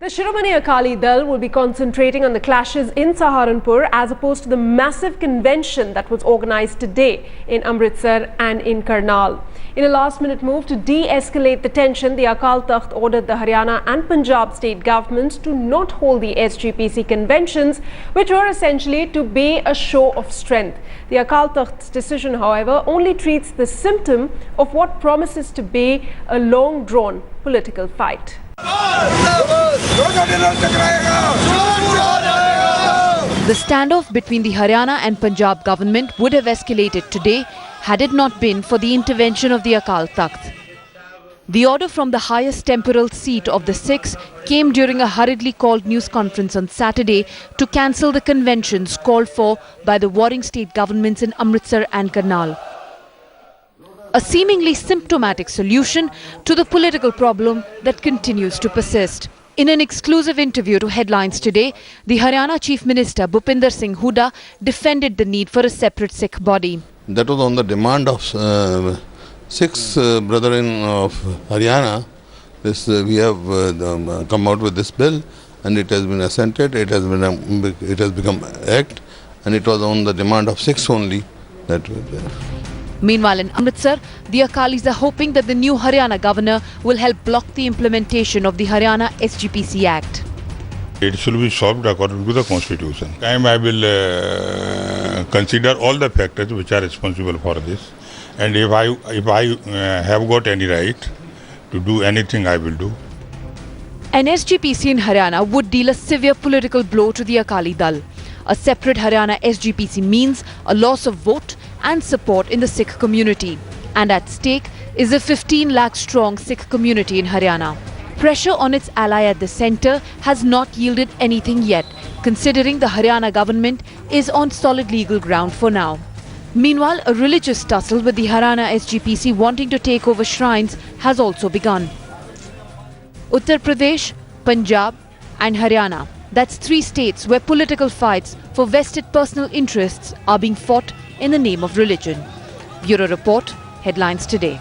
The Shiromani Akali Dal will be concentrating on the clashes in Saharanpur as opposed to the massive convention that was organised today in Amritsar and in Karnal. In a last-minute move to de-escalate the tension, the Akal Takht ordered the Haryana and Punjab state governments to not hold the SGPC conventions, which were essentially to be a show of strength. The Akal Takht's decision, however, only treats the symptom of what promises to be a long-drawn political fight. The standoff between the Haryana and Punjab government would have escalated today had it not been for the intervention of the Akal Takht. The order from the highest temporal seat of the Sikhs came during a hurriedly called news conference on Saturday to cancel the conventions called for by the warring state governments in Amritsar and Karnal. A seemingly symptomatic solution to the political problem that continues to persist. In an exclusive interview to Headlines Today, the Haryana Chief Minister Bhupinder Singh Hooda defended the need for a separate Sikh body. That was on the demand of six brethren of Haryana. We have come out with this bill, and it has been assented. It has become act, and it was on the demand of six only that were there. Meanwhile, in Amritsar, the Akalis are hoping that the new Haryana governor will help block the implementation of the Haryana SGPC Act. It should be solved according to the constitution. I will consider all the factors which are responsible for this, and if I have got any right to do anything, I will do. An SGPC in Haryana would deal a severe political blow to the Akali Dal. A separate Haryana SGPC means a loss of vote and support in the Sikh community. And at stake is a 15 lakh strong Sikh community in Haryana. Pressure on its ally at the centre has not yielded anything yet, considering the Haryana government is on solid legal ground for now. Meanwhile, a religious tussle with the Haryana SGPC wanting to take over shrines has also begun. Uttar Pradesh, Punjab and Haryana. That's 3 states where political fights for vested personal interests are being fought in the name of religion. Bureau Report, Headlines Today.